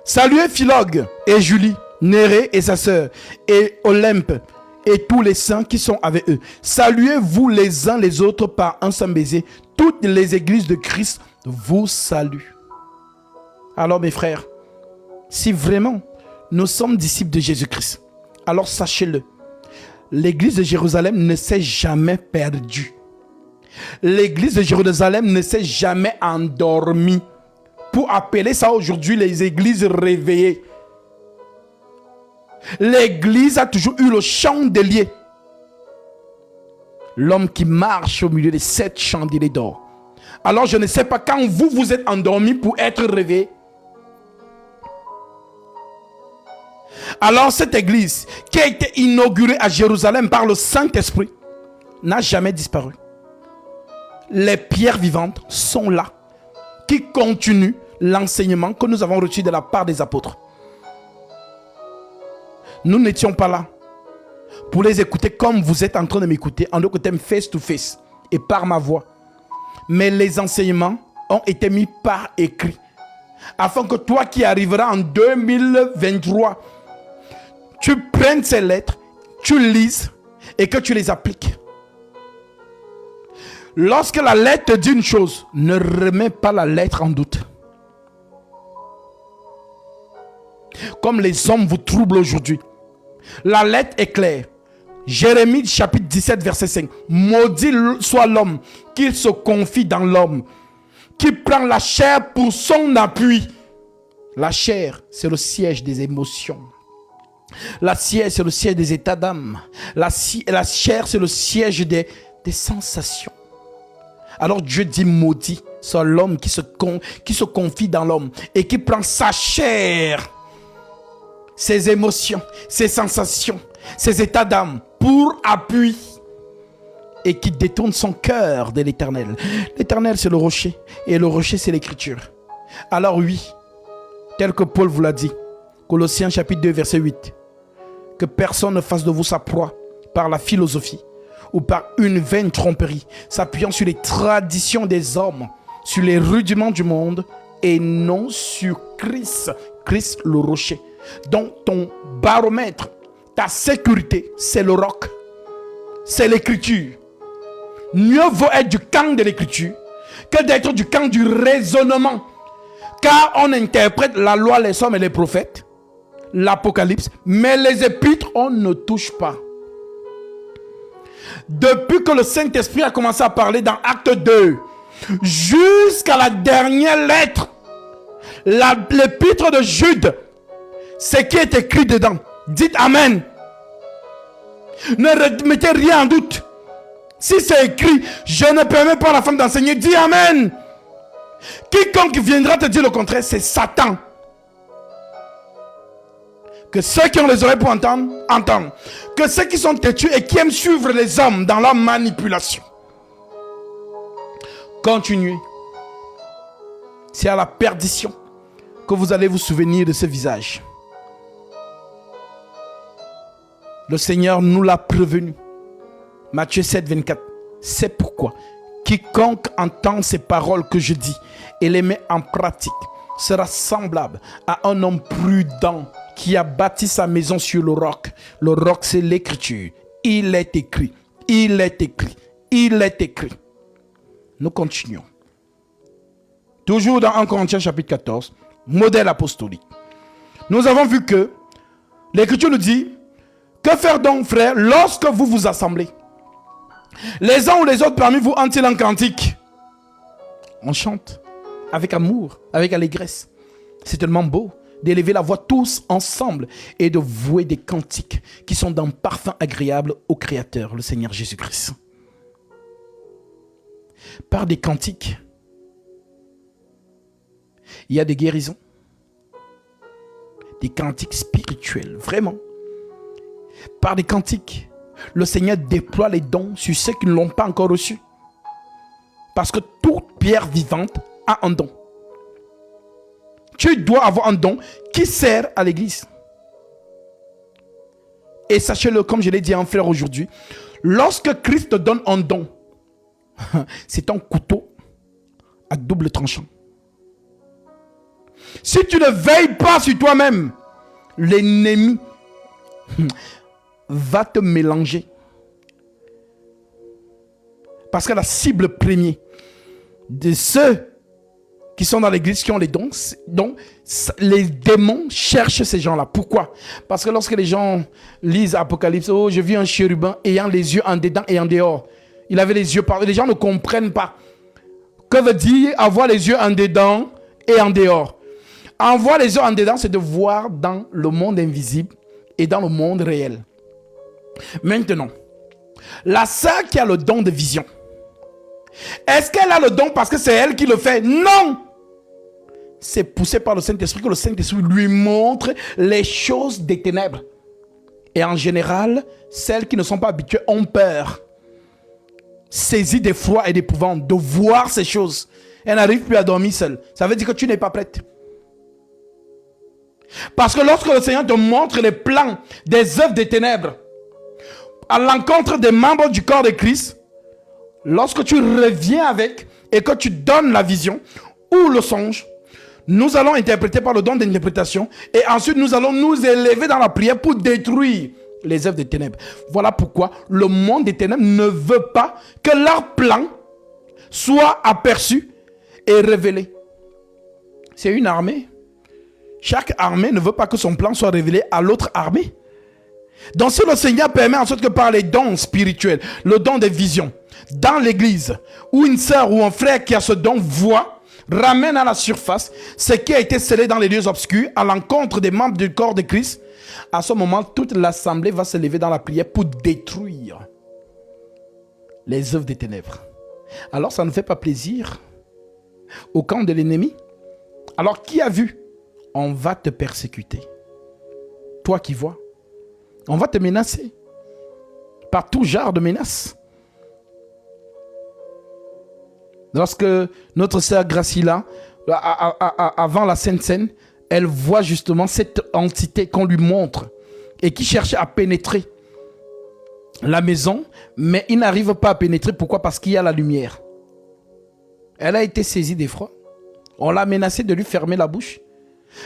Saluez Philologue et Julie, Nérée et sa sœur, et Olympe, et tous les saints qui sont avec eux. Saluez-vous les uns les autres par un seul baiser. Toutes les églises de Christ vous saluent. Alors mes frères, si vraiment nous sommes disciples de Jésus-Christ, alors sachez-le, l'église de Jérusalem ne s'est jamais perdue. L'église de Jérusalem ne s'est jamais endormie. Pour appeler ça aujourd'hui les églises réveillées. L'église a toujours eu le chandelier. L'homme qui marche au milieu des 7 chandeliers d'or. Alors je ne sais pas quand vous êtes endormi pour être réveillé. Alors cette église qui a été inaugurée à Jérusalem par le Saint-Esprit n'a jamais disparu. Les pierres vivantes sont là, qui continuent l'enseignement que nous avons reçu de la part des apôtres. Nous n'étions pas là pour les écouter comme vous êtes en train de m'écouter, en d'autres termes face to face et par ma voix. Mais les enseignements ont été mis par écrit, afin que toi qui arriveras en 2023, tu prennes ces lettres, tu lises et que tu les appliques. Lorsque la lettre te dit une chose, ne remets pas la lettre en doute. Comme les hommes vous troublent aujourd'hui. La lettre est claire. Jérémie chapitre 17 verset 5. Maudit soit l'homme qui se confie dans l'homme, qui prend la chair pour son appui. La chair, c'est le siège des émotions. La chair, c'est le siège des états d'âme. La chair, c'est le siège des sensations. Alors Dieu dit maudit soit l'homme qui se confie dans l'homme et qui prend sa chair, ses émotions, ses sensations, ses états d'âme pour appui et qui détourne son cœur de l'Éternel. L'Éternel, c'est le rocher et le rocher, c'est l'Écriture. Alors oui, tel que Paul vous l'a dit, Colossiens chapitre 2 verset 8, que personne ne fasse de vous sa proie par la philosophie ou par une vaine tromperie, s'appuyant sur les traditions des hommes, sur les rudiments du monde et non sur Christ, Christ le rocher. Donc ton baromètre, ta sécurité, c'est le roc, c'est l'écriture. Mieux vaut être du camp de l'écriture que d'être du camp du raisonnement. Car on interprète la loi, les sommes et les prophètes, l'Apocalypse, mais les épîtres, on ne touche pas. Depuis que le Saint-Esprit a commencé à parler dans Acte 2, jusqu'à la dernière lettre, l'épître de Jude, c'est qui est écrit dedans. Dites Amen. Ne mettez rien en doute. Si c'est écrit, je ne permets pas à la femme d'enseigner, dis Amen. Quiconque viendra te dire le contraire, c'est Satan. Que ceux qui ont les oreilles pour entendre, entendent. Que ceux qui sont têtus et qui aiment suivre les hommes dans leur manipulation. Continuez. C'est à la perdition que vous allez vous souvenir de ce visage. Le Seigneur nous l'a prévenu. Matthieu 7, 24. C'est pourquoi quiconque entend ces paroles que je dis et les met en pratique sera semblable à un homme prudent qui a bâti sa maison sur le roc. Le roc, c'est l'écriture. Il est écrit. Il est écrit. Il est écrit. Nous continuons. Toujours dans 1 Corinthiens chapitre 14, modèle apostolique. Nous avons vu que l'écriture nous dit: que faire donc, frères, lorsque vous vous assemblez? Les uns ou les autres parmi vous ont-ils un cantique? On chante avec amour, avec allégresse. C'est tellement beau d'élever la voix tous ensemble et de vouer des cantiques qui sont d'un parfum agréable au Créateur, le Seigneur Jésus-Christ. Par des cantiques, il y a des guérisons, des cantiques spirituels, vraiment. Par des cantiques, le Seigneur déploie les dons sur ceux qui ne l'ont pas encore reçu. Parce que toute pierre vivante a un don. Tu dois avoir un don qui sert à l'église. Et sachez-le, comme je l'ai dit à un frère aujourd'hui, lorsque Christ te donne un don, c'est un couteau à double tranchant. Si tu ne veilles pas sur toi-même, l'ennemi va te mélanger. Parce que la cible première de ceux qui sont dans l'église, qui ont les dons, donc les démons cherchent ces gens-là. Pourquoi? Parce que lorsque les gens lisent Apocalypse, oh, je vis un chérubin ayant les yeux en dedans et en dehors. Il avait les yeux partout. Les gens ne comprennent pas. Que veut dire avoir les yeux en dedans et en dehors? Avoir les yeux en dedans, c'est de voir dans le monde invisible et dans le monde réel. Maintenant, la sœur qui a le don de vision, est-ce qu'elle a le don parce que c'est elle qui le fait? Non! C'est poussé par le Saint-Esprit que le Saint-Esprit lui montre les choses des ténèbres. Et en général, celles qui ne sont pas habituées ont peur, saisies d'effroi et d'épouvante de voir ces choses. Elle n'arrive plus à dormir seule. Ça veut dire que tu n'es pas prête. Parce que lorsque le Seigneur te montre les plans des œuvres des ténèbres à l'encontre des membres du corps de Christ, lorsque tu reviens avec et que tu donnes la vision ou le songe, nous allons interpréter par le don d'interprétation et ensuite nous allons nous élever dans la prière pour détruire les œuvres des ténèbres. Voilà pourquoi le monde des ténèbres ne veut pas que leur plan soit aperçu et révélé. C'est une armée. Chaque armée ne veut pas que son plan soit révélé à l'autre armée. Donc si le Seigneur permet en sorte que par les dons spirituels, le don des visions, dans l'église, où une sœur ou un frère qui a ce don voit, ramène à la surface ce qui a été scellé dans les lieux obscurs à l'encontre des membres du corps de Christ, à ce moment, toute l'assemblée va se lever dans la prière pour détruire les œuvres des ténèbres. Alors ça ne fait pas plaisir au camp de l'ennemi. Alors qui a vu? On va te persécuter. Toi qui vois, on va te menacer par tout genre de menaces. Lorsque notre sœur Gracilla, avant la Sainte Seine, elle voit justement cette entité qu'on lui montre et qui cherchait à pénétrer la maison, mais il n'arrive pas à pénétrer. Pourquoi? Parce qu'il y a la lumière. Elle a été saisie d'effroi. On l'a menacé de lui fermer la bouche.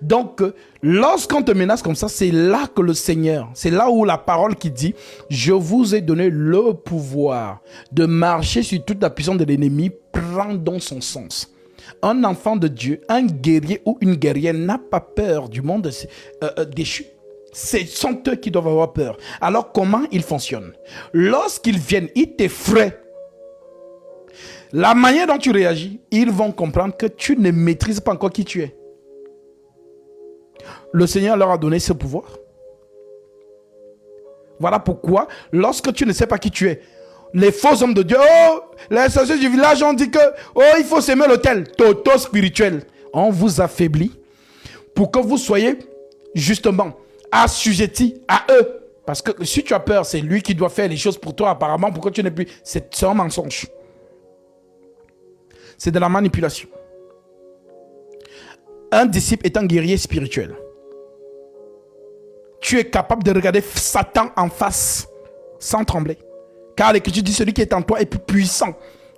Donc, lorsqu'on te menace comme ça, c'est là que le Seigneur, c'est là où la parole qui dit « Je vous ai donné le pouvoir de marcher sur toute la puissance de l'ennemi, prend donc son sens. » Un enfant de Dieu, un guerrier ou une guerrière n'a pas peur du monde déchu. Ce sont eux qui doivent avoir peur. Alors, comment ils fonctionnent? Lorsqu'ils viennent, ils t'effraient. La manière dont tu réagis, ils vont comprendre que tu ne maîtrises pas encore qui tu es. Le Seigneur leur a donné ce pouvoir. Voilà pourquoi, lorsque tu ne sais pas qui tu es, les faux hommes de Dieu, oh, les sorciers du village ont dit que, oh, il faut s'aimer l'autel, toto spirituel. On vous affaiblit pour que vous soyez justement assujettis à eux. Parce que si tu as peur, c'est lui qui doit faire les choses pour toi apparemment, pour que tu n'aies plus. C'est un mensonge. C'est de la manipulation. Un disciple est un guerrier spirituel. Tu es capable de regarder Satan en face sans trembler. Car l'Écriture dit celui qui est en toi est plus puissant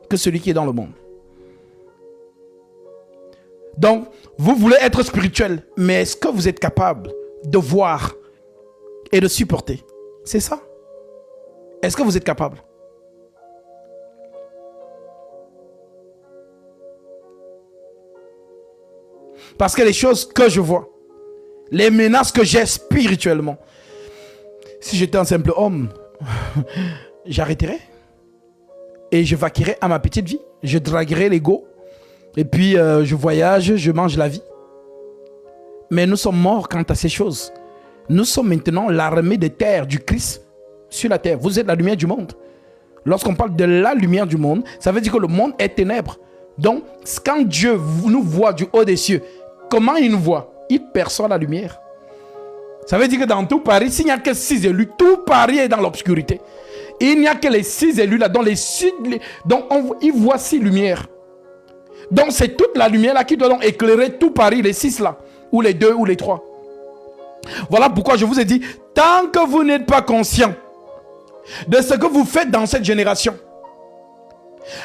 que celui qui est dans le monde. Donc, vous voulez être spirituel, mais est-ce que vous êtes capable de voir et de supporter? C'est ça. Est-ce que vous êtes capable? Parce que les choses que je vois, les menaces que j'ai spirituellement, si j'étais un simple homme, j'arrêterais et je vaquerais à ma petite vie. Je draguerais l'ego et puis je voyage, je mange la vie. Mais nous sommes morts quant à ces choses. Nous sommes maintenant l'armée de terre du Christ sur la terre. Vous êtes la lumière du monde. Lorsqu'on parle de la lumière du monde, ça veut dire que le monde est ténèbres. Donc, quand Dieu nous voit du haut des cieux, comment il nous voit? Il perçoit la lumière. Ça veut dire que dans tout Paris, s'il n'y a que 6 élus, tout Paris est dans l'obscurité. Il n'y a que les 6 élus là, dont il voit 6 lumières. Donc c'est toute la lumière là qui doit donc éclairer tout Paris, les 6 là, ou les 2 ou les 3. Voilà pourquoi je vous ai dit, tant que vous n'êtes pas conscient de ce que vous faites dans cette génération,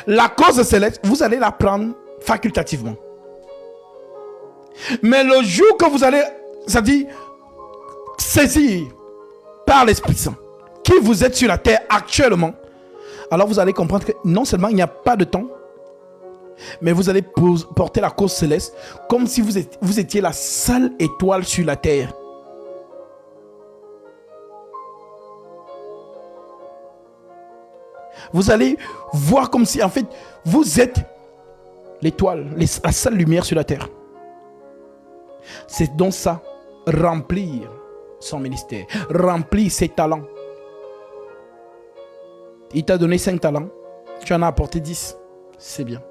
la cause céleste, vous allez la prendre facultativement. Mais le jour que vous allez, ça dit, saisir par l'Esprit Saint qui vous êtes sur la terre actuellement, alors vous allez comprendre que non seulement il n'y a pas de temps, mais vous allez porter la cause céleste comme si vous étiez la seule étoile sur la terre. Vous allez voir comme si en fait vous êtes l'étoile, la seule lumière sur la terre. C'est donc ça, remplir son ministère, remplir ses talents. Il t'a donné 5 talents, tu en as apporté 10, c'est bien.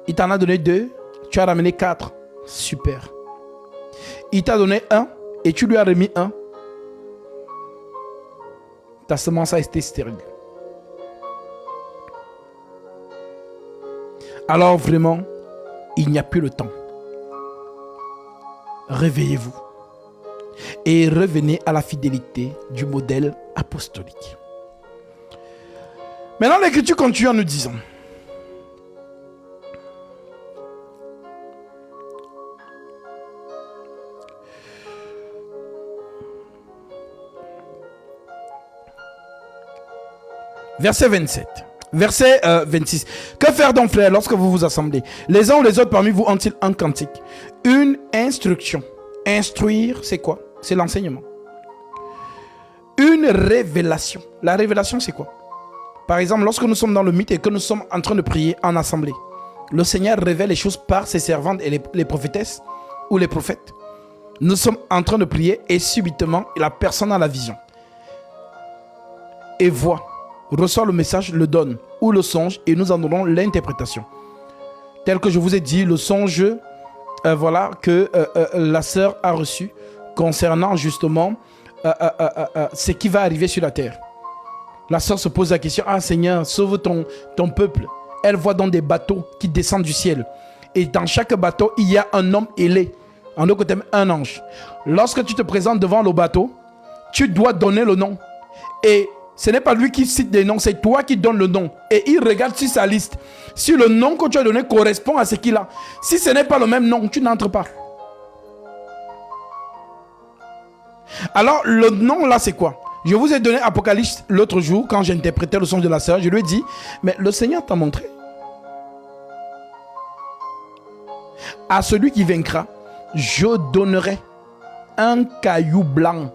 Il t'en a donné 2, tu as ramené 4, super. Il t'a donné 1 et tu lui as remis 1. Ta semence a été stérile. Alors vraiment, il n'y a plus le temps. Réveillez-vous et revenez à la fidélité du modèle apostolique. Maintenant, l'Écriture continue en nous disant: verset 27. Verset 26. Que faire donc, frères, lorsque vous vous assemblez? Les uns ou les autres parmi vous ont-ils un cantique, une instruction? Instruire, c'est quoi? C'est l'enseignement. Une révélation. La révélation, c'est quoi? Par exemple, lorsque nous sommes dans le mythe et que nous sommes en train de prier en assemblée, le Seigneur révèle les choses par ses servantes et les prophétesses ou les prophètes. Nous sommes en train de prier et subitement, la personne a la vision et voit, reçoit le message, le donne ou le songe et nous en donnons l'interprétation. Tel que je vous ai dit, le songe voilà, que la sœur a reçu concernant justement ce qui va arriver sur la terre. La sœur se pose la question: ah Seigneur, sauve ton peuple. Elle voit dans des bateaux qui descendent du ciel. Et dans chaque bateau, il y a un homme ailé. En autre côté, un ange. Lorsque tu te présentes devant le bateau, tu dois donner le nom. Et ce n'est pas lui qui cite des noms, c'est toi qui donnes le nom. Et il regarde sur sa liste. Si le nom que tu as donné correspond à ce qu'il a. Si ce n'est pas le même nom, tu n'entres pas. Alors, le nom là, c'est quoi? Je vous ai donné Apocalypse l'autre jour, quand j'interprétais le songe de la sœur. Je lui ai dit, mais le Seigneur t'a montré. À celui qui vaincra, je donnerai un caillou blanc.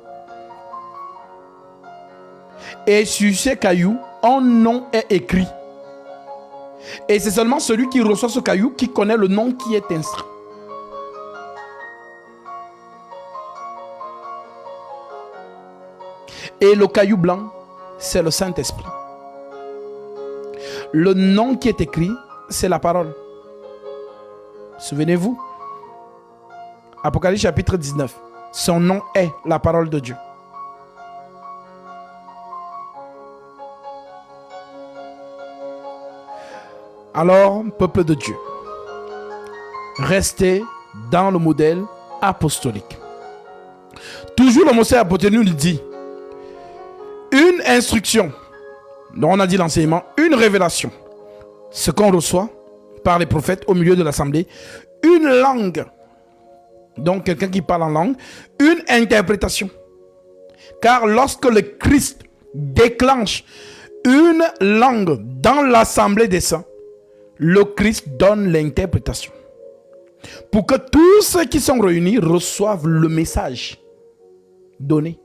Et sur ces cailloux, un nom est écrit. Et c'est seulement celui qui reçoit ce caillou qui connaît le nom qui est inscrit. Et le caillou blanc, c'est le Saint-Esprit. Le nom qui est écrit, c'est la parole. Souvenez-vous, Apocalypse chapitre 19, son nom est la parole de Dieu. Alors, peuple de Dieu, restez dans le modèle apostolique. Toujours le Monseigneur apôtre nous dit: une instruction, dont on a dit l'enseignement, une révélation, ce qu'on reçoit par les prophètes au milieu de l'assemblée, une langue, donc quelqu'un qui parle en langue, une interprétation. Car lorsque le Christ déclenche une langue dans l'assemblée des saints, le Christ donne l'interprétation. Pour que tous ceux qui sont réunis reçoivent le message donné.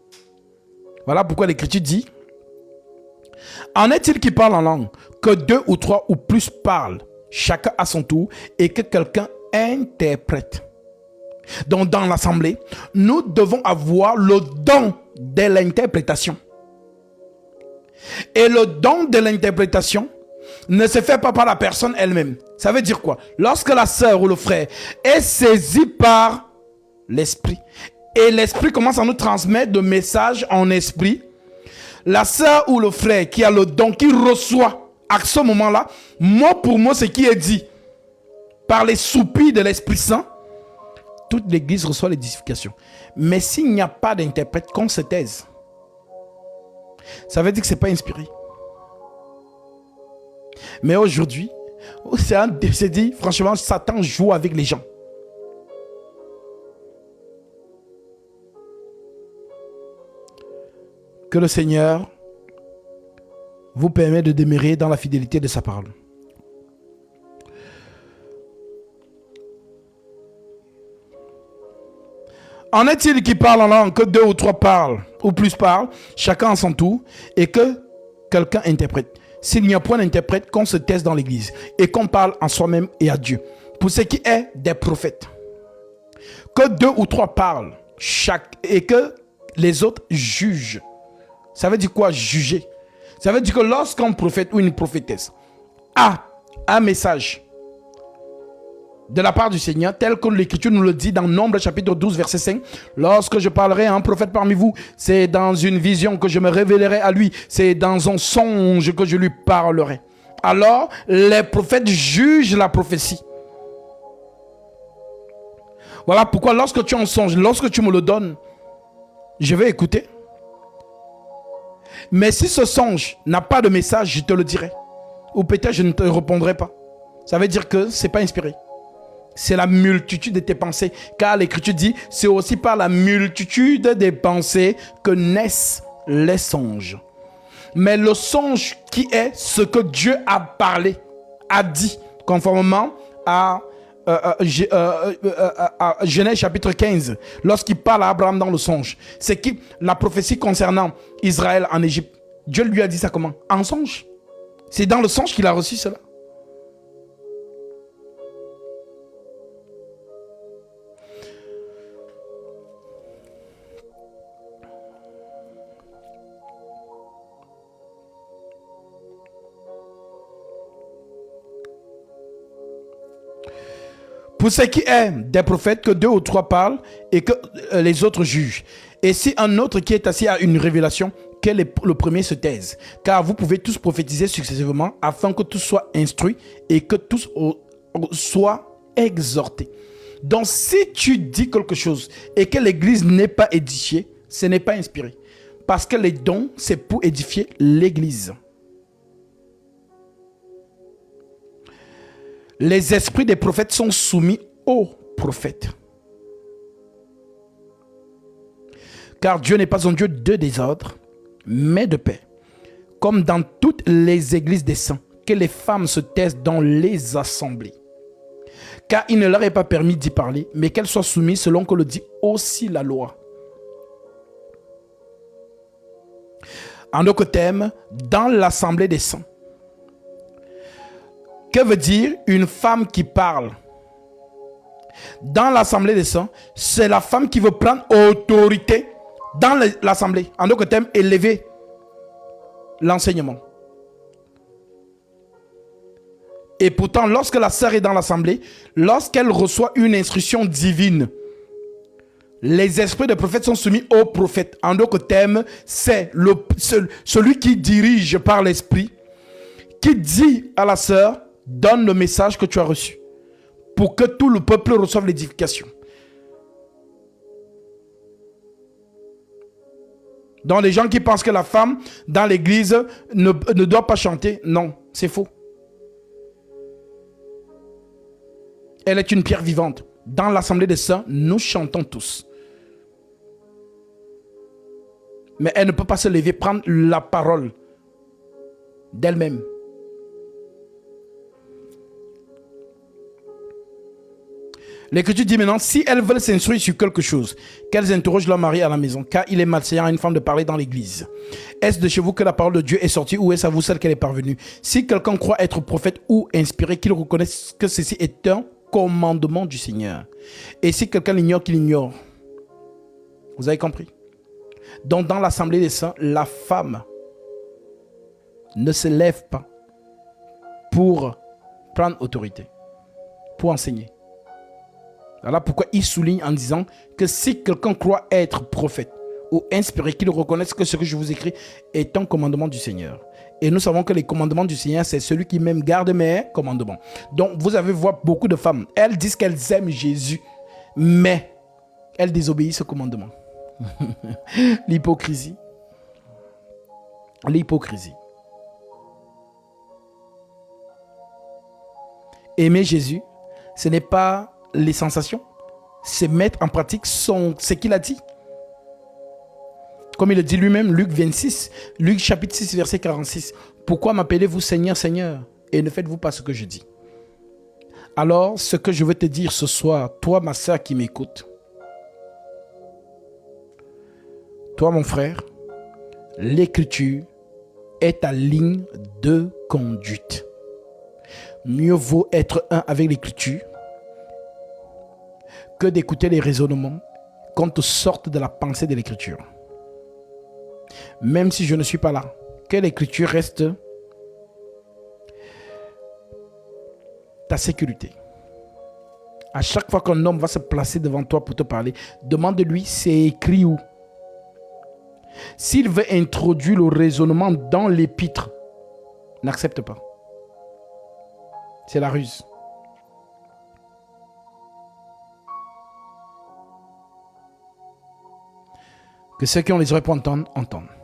Voilà pourquoi l'Écriture dit: en est-il qui parle en langue, que 2 ou 3 ou plus parlent, chacun à son tour, et que quelqu'un interprète. Donc dans l'assemblée, nous devons avoir le don de l'interprétation. Et le don de l'interprétation ne se fait pas par la personne elle-même. Ça veut dire quoi? Lorsque la sœur ou le frère est saisi par l'esprit, et l'esprit commence à nous transmettre de messages en esprit, la sœur ou le frère qui a le don, qui reçoit à ce moment-là, mot pour mot ce qui est dit par les soupirs de l'Esprit Saint, toute l'église reçoit l'édification. Mais s'il n'y a pas d'interprète, qu'on se taise. Ça veut dire que ce n'est pas inspiré. Mais aujourd'hui, c'est dit, franchement, Satan joue avec les gens. Que le Seigneur vous permet de demeurer dans la fidélité de sa parole. En est-il qui parle en langue, que 2 ou 3 parlent, ou plus parlent, chacun en son tour, et que quelqu'un interprète. S'il n'y a point d'interprète, qu'on se taise dans l'église, et qu'on parle en soi-même et à Dieu. Pour ce qui est des prophètes, que 2 ou 3 parlent, et que les autres jugent. Ça veut dire quoi, juger? Ça veut dire que lorsqu'un prophète ou une prophétesse a un message de la part du Seigneur, tel que l'Écriture nous le dit dans Nombre chapitre 12 verset 5, lorsque je parlerai à un prophète parmi vous, c'est dans une vision que je me révélerai à lui, c'est dans un songe que je lui parlerai. Alors les prophètes jugent la prophétie. Voilà pourquoi lorsque tu as un songe, lorsque tu me le donnes, je vais écouter. Mais si ce songe n'a pas de message, je te le dirai. Ou peut-être je ne te répondrai pas. Ça veut dire que ce n'est pas inspiré. C'est la multitude de tes pensées. Car l'Écriture dit, c'est aussi par la multitude des pensées que naissent les songes. Mais le songe qui est ce que Dieu a parlé, a dit, conformément à Genèse chapitre 15, lorsqu'il parle à Abraham dans le songe, c'est que la prophétie concernant Israël en Égypte, Dieu lui a dit ça comment? En songe. C'est dans le songe qu'il a reçu cela. Pour ce qui est des prophètes, que 2 ou 3 parlent et que les autres jugent. Et si un autre qui est assis à une révélation, que le premier se taise. Car vous pouvez tous prophétiser successivement afin que tous soient instruits et que tous soient exhortés. Donc si tu dis quelque chose et que l'église n'est pas édifiée, ce n'est pas inspiré. Parce que les dons, c'est pour édifier l'église. Les esprits des prophètes sont soumis aux prophètes. Car Dieu n'est pas un Dieu de désordre, mais de paix. Comme dans toutes les églises des saints, que les femmes se taisent dans les assemblées. Car il ne leur est pas permis d'y parler, mais qu'elles soient soumises selon que le dit aussi la loi. En d'autres termes, dans l'assemblée des saints. Que veut dire une femme qui parle? Dans l'assemblée des saints, c'est la femme qui veut prendre autorité dans l'assemblée. En d'autres termes, élever l'enseignement. Et pourtant, lorsque la sœur est dans l'assemblée, lorsqu'elle reçoit une instruction divine, les esprits des prophètes sont soumis aux prophètes. En d'autres termes, c'est celui qui dirige par l'esprit, qui dit à la sœur, donne le message que tu as reçu pour que tout le peuple reçoive l'édification. Donc les gens qui pensent que la femme dans l'église ne doit pas chanter, non, c'est faux. Elle est une pierre vivante. Dans l'assemblée des saints, nous chantons tous. Mais elle ne peut pas se lever, prendre la parole d'elle-même. L'Écriture dit maintenant, si elles veulent s'instruire sur quelque chose, qu'elles interrogent leur mari à la maison, car il est malsain à une femme de parler dans l'église. Est-ce de chez vous que la parole de Dieu est sortie, ou est-ce à vous celle qu'elle est parvenue? Si quelqu'un croit être prophète ou inspiré, qu'il reconnaisse que ceci est un commandement du Seigneur. Et si quelqu'un l'ignore, qu'il ignore. Vous avez compris? Donc dans l'assemblée des saints, la femme ne se lève pas pour prendre autorité, pour enseigner. Voilà pourquoi il souligne en disant que si quelqu'un croit être prophète ou inspiré, qu'il reconnaisse que ce que je vous écris est un commandement du Seigneur. Et nous savons que les commandements du Seigneur, c'est celui qui même garde mes commandements. Donc vous avez vu beaucoup de femmes, elles disent qu'elles aiment Jésus, mais elles désobéissent aux commandements. L'hypocrisie. L'hypocrisie. Aimer Jésus, ce n'est pas les sensations, c'est mettre en pratique ce qu'il a dit. Comme il le dit lui-même, Luc 26, Luc chapitre 6, verset 46. Pourquoi m'appelez-vous Seigneur, Seigneur, et ne faites-vous pas ce que je dis? Alors, ce que je veux te dire ce soir, toi, ma sœur qui m'écoute, toi, mon frère, l'écriture est ta ligne de conduite. Mieux vaut être un avec l'écriture que d'écouter les raisonnements qu'on te sorte de la pensée de l'écriture. Même si je ne suis pas là, que l'écriture reste ta sécurité. À chaque fois qu'un homme va se placer devant toi pour te parler, demande-lui c'est écrit où. S'il veut introduire le raisonnement dans l'épître, n'accepte pas. C'est la ruse. Que ceux qui ont les oreilles pour entendre, entendent.